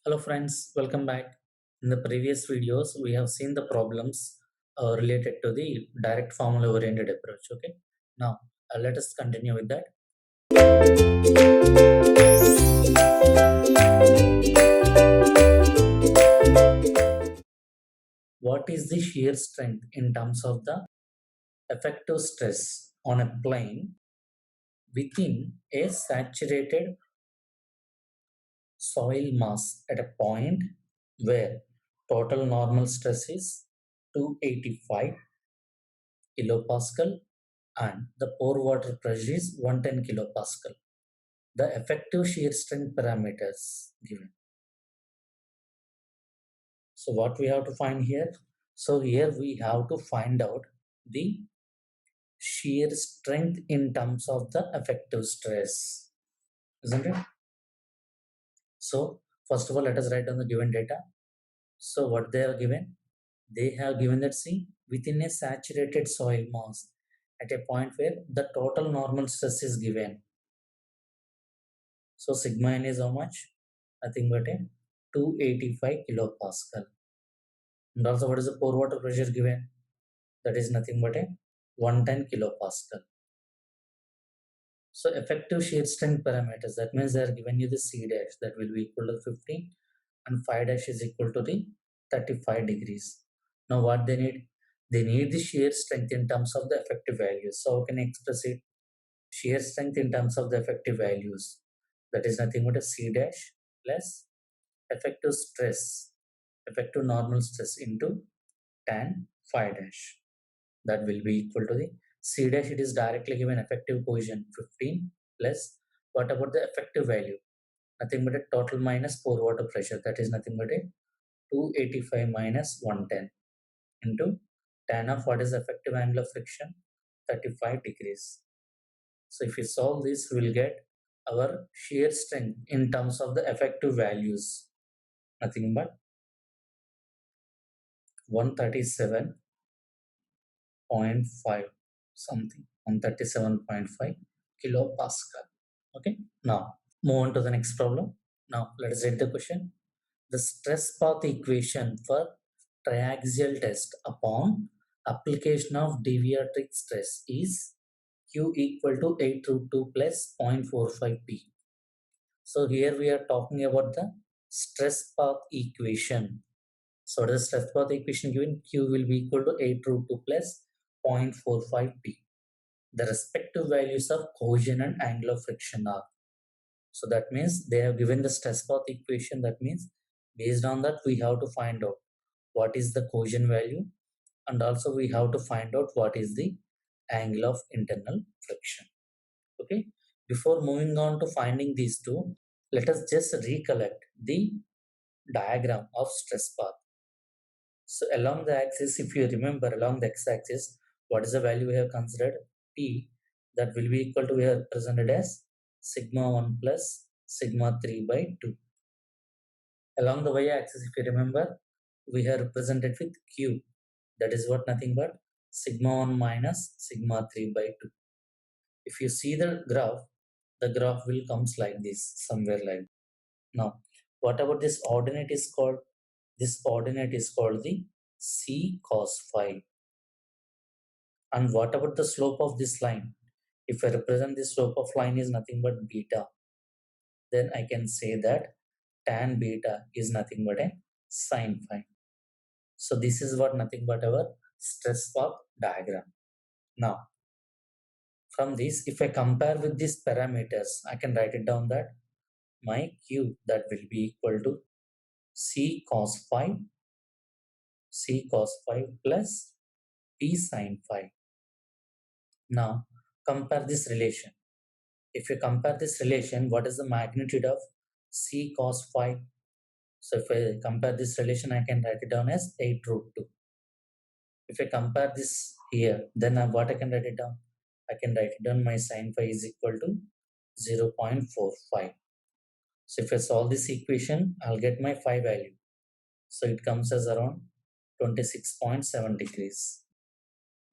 Hello friends, welcome back. In the previous videos, we have seen the problems related to the direct formula oriented approach. Okay, now let us continue with that. What is the shear strength in terms of the effective stress on a plane within a saturated soil mass at a point where total normal stress is 285 kilopascal and the pore water pressure is 110 kilopascal. The effective shear strength parameters given. So what we have to find here? So here we have to find out the shear strength in terms of the effective stress, isn't it? So first of all, let us write down the given data. So what they have given? They have given that see within a saturated soil mass at a point where the total normal stress is given. So sigma n is how much? Nothing but a 285 kilopascal. And also what is the pore water pressure given? That is nothing but a 110 kilopascal. So effective shear strength parameters, that means they are given you the C dash that will be equal to 15 and phi dash is equal to the 35 degrees. Now what they need? They need the shear strength in terms of the effective values. So how can I express it? Shear strength in terms of the effective values. That is nothing but a C dash plus effective stress, effective normal stress into tan phi dash. That will be equal to the C dash. It is directly given effective cohesion 15 plus what about the effective value? Nothing but a total minus pore water pressure. That is nothing but a 285 minus 110 into tan of what is effective angle of friction? 35 degrees. So if we solve this, we will get our shear strength in terms of the effective values. Nothing but 137.5 something, 137.5 kilopascal. Okay, now move on to the next problem. Now let us read the question. The stress path equation for triaxial test upon application of deviatric stress is Q equal to 8 root 2 plus 0.45 P. So here we are talking about the stress path equation. So the stress path equation given Q will be equal to 8 root 2 plus 0.45 P. The respective values of cohesion and angle of friction are. So that means they have given the stress path equation. That means based on that we have to find out what is the cohesion value and also we have to find out what is the angle of internal friction. Okay. Before moving on to finding these two, let us just recollect the diagram of stress path. So along the axis, if you remember along the x-axis, what is the value we have considered? P, that will be equal to, we have represented as sigma 1 plus sigma 3 by 2. Along the y-axis, if you remember, we have represented with Q. That is what nothing but sigma 1 minus sigma 3 by 2. If you see the graph will comes like this, somewhere like. Now, what about this ordinate is called? This ordinate is called the C cos phi. And what about the slope of this line? If I represent the slope of line is nothing but beta, then I can say that tan beta is nothing but a sine phi. So this is what nothing but our stress path diagram. Now, from this, if I compare with these parameters, I can write it down that my Q that will be equal to C cos phi plus P sine phi. Now, compare this relation. If you compare this relation, what is the magnitude of C cos phi? So if I compare this relation, I can write it down as 8 root 2. If I compare this here, then what I can write it down? I can write it down my sine phi is equal to 0.45. So if I solve this equation, I'll get my phi value. So it comes as around 26.7 degrees.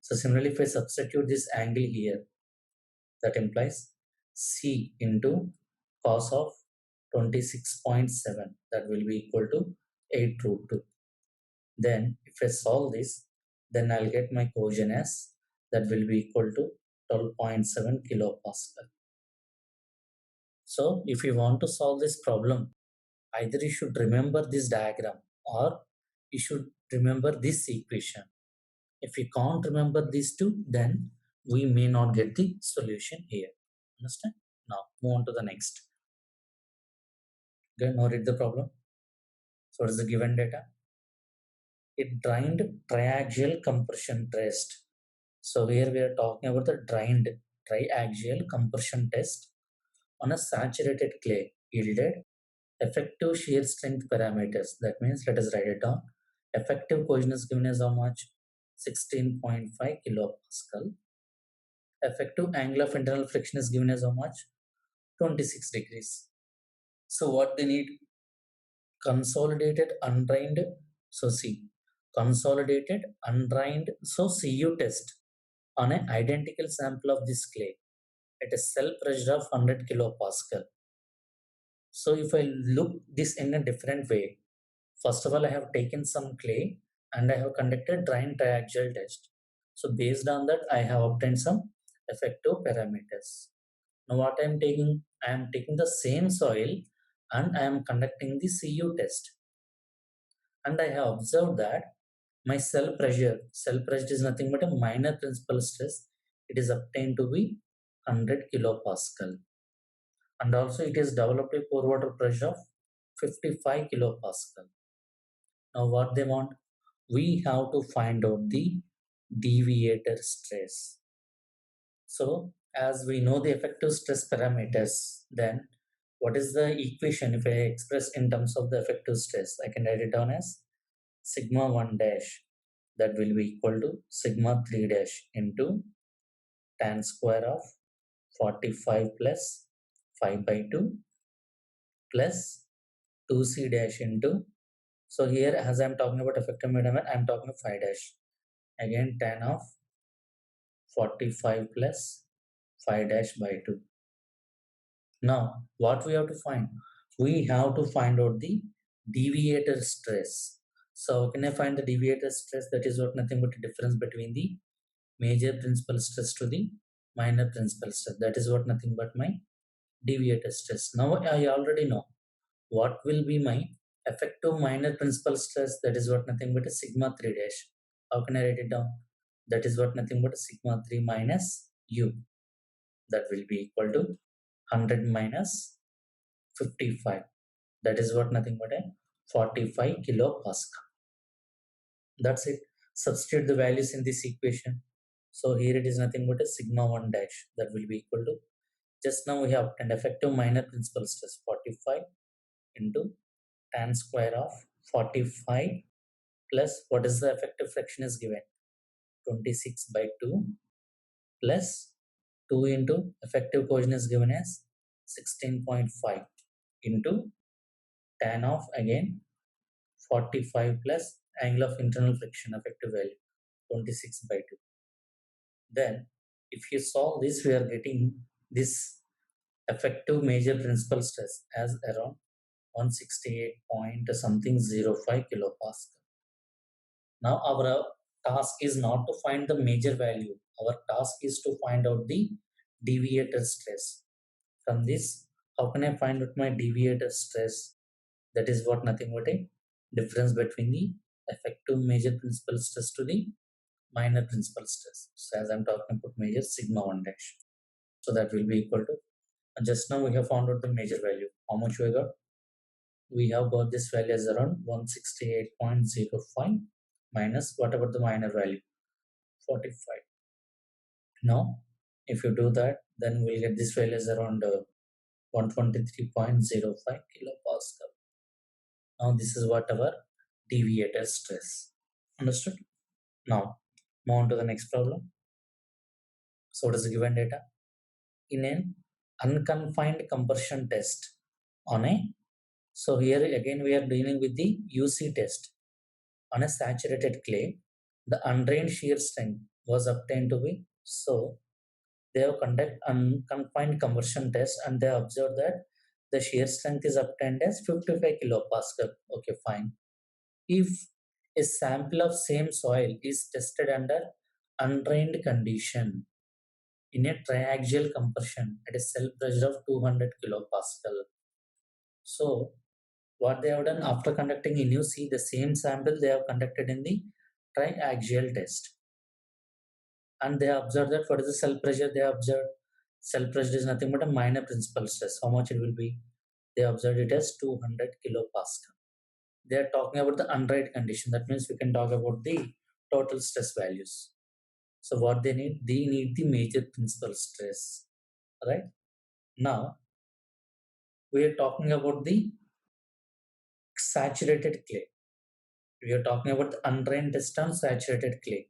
So similarly, if I substitute this angle here, that implies C into cos of 26.7, that will be equal to 8 root 2. Then if I solve this, then I'll get my cohesion as that will be equal to 12.7 kilopascal. So if you want to solve this problem, either you should remember this diagram or you should remember this equation. If you can't remember these two, then we may not get the solution here. Understand? Now move on to the next. Okay, now read the problem. So what is the given data? A drained triaxial compression test. So here we are talking about the drained triaxial compression test on a saturated clay yielded effective shear strength parameters. That means let us write it down. Effective cohesion is given as how much? 16.5 kilopascal. Effective angle of internal friction is given as how much? 26 degrees. So what they need? Consolidated undrained. So see, consolidated undrained. So CU test on an identical sample of this clay at a cell pressure of 100 kilopascal. So if I look this in a different way, first of all, I have taken some clay and I have conducted drain triaxial test. So based on that, I have obtained some effective parameters. Now what I am taking the same soil and I am conducting the CU test. And I have observed that my cell pressure is nothing but a minor principal stress. It is obtained to be 100 kilopascal. And also it is developed a pore water pressure of 55 kilopascal. Now what they want? We have to find out the deviator stress. So as we know the effective stress parameters, then what is the equation if I express in terms of the effective stress? I can write it down as sigma 1 dash, that will be equal to sigma 3 dash into tan square of 45 plus 5 by 2 plus 2c dash into, so here as I am talking about effective measurement, I am talking of 5 dash, again tan of 45 plus 5 dash by 2. Now what we have to find? We have to find out the deviator stress. So can I find the deviator stress? That is what nothing but the difference between the major principal stress to the minor principal stress. That is what nothing but my deviator stress. Now I already know what will be my effective minor principal stress. That is what nothing but a sigma 3 dash. How can I write it down? That is what nothing but a sigma 3 minus u. That will be equal to 100 minus 55. That is what nothing but a 45 kilopascal. That's it. Substitute the values in this equation. So here it is nothing but a sigma 1 dash. That will be equal to, just now we have obtained effective minor principal stress 45 into tan square of 45 plus what is the effective fraction is given, 26 by 2 plus 2 into effective cohesion is given as 16.5 into tan of again 45 plus angle of internal friction effective value 26 by 2. Then if you solve this, we are getting this effective major principal stress as around 168 point something 05 kilopascal. Now our task is not to find the major value. Our task is to find out the deviator stress. From this, how can I find out my deviator stress? That is what nothing but a difference between the effective major principal stress to the minor principal stress. So as I'm talking about major, sigma 1 dash. So that will be equal to, and just now we have found out the major value. How much we got? We have got this value as around 168.05 minus what about the minor value? 45. Now, if you do that, then we'll get this value as around 123.05 kilopascal. Now, this is what our deviator stress. Understood? Now, move on to the next problem. So, what is the given data? In an unconfined compression test on a, so here again we are dealing with the UC test on a saturated clay, the undrained shear strength was obtained to be, so they have conducted unconfined compression test and they observed that the shear strength is obtained as 55 kilopascal. Okay, fine. If a sample of same soil is tested under undrained condition in a triaxial compression at a cell pressure of 200 kilopascal. So what they have done after conducting in you see the same sample they have conducted in the triaxial test, and they observed that what is the cell pressure they observed. Cell pressure is nothing but a minor principal stress. How much it will be? They observed it as 200 kilopascal. They are talking about the undrained condition. That means we can talk about the total stress values. So what they need the major principal stress, right? Now we are talking about the saturated clay. We are talking about the undrained test on saturated clay.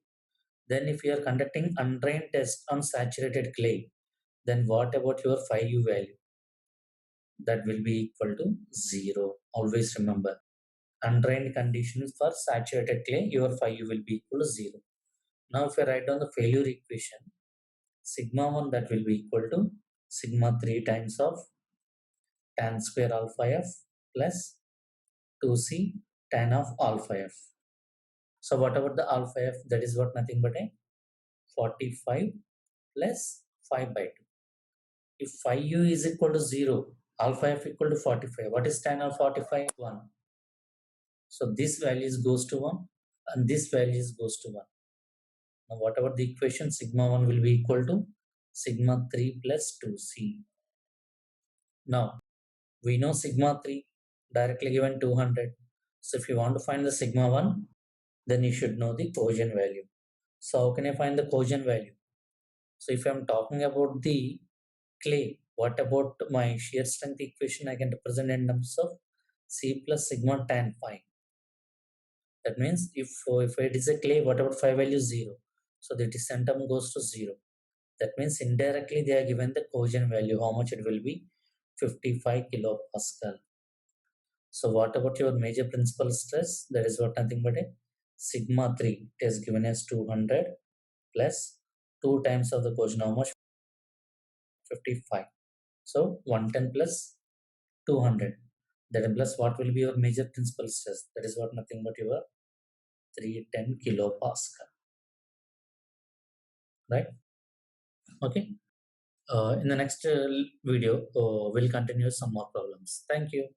Then if you are conducting undrained test on saturated clay, then what about your 5U value? That will be equal to 0. Always remember, undrained conditions for saturated clay, your 5U will be equal to 0. Now if I write down the failure equation, sigma 1 that will be equal to sigma 3 times of tan square alpha f plus 2c tan of alpha f. So what about the alpha f? That is what nothing but a 45 plus 5 by 2. If 5u is equal to 0, alpha f equal to 45. What is tan of 45? 1. So this values goes to 1 and this values goes to 1. Now what about the equation? Sigma 1 will be equal to sigma 3 plus 2c. Now we know sigma 3 directly given 200. So if you want to find the sigma 1, then you should know the cohesion value. So how can I find the cohesion value? So if I'm talking about the clay, what about my shear strength equation? I can represent in terms of C plus sigma tan phi. That means if it is a clay, what about phi value 0? So the descent term goes to 0. That means indirectly they are given the cohesion value, how much it will be? 55 kilopascal. So what about your major principal stress? That is what nothing but a sigma 3. It is given as 200 plus 2 times of the cohesion, how much? 55. So 110 plus 200. Then plus what will be your major principal stress? That is what nothing but your 310 kilopascal. Right? Okay. In the next video, we'll continue some more problems. Thank you.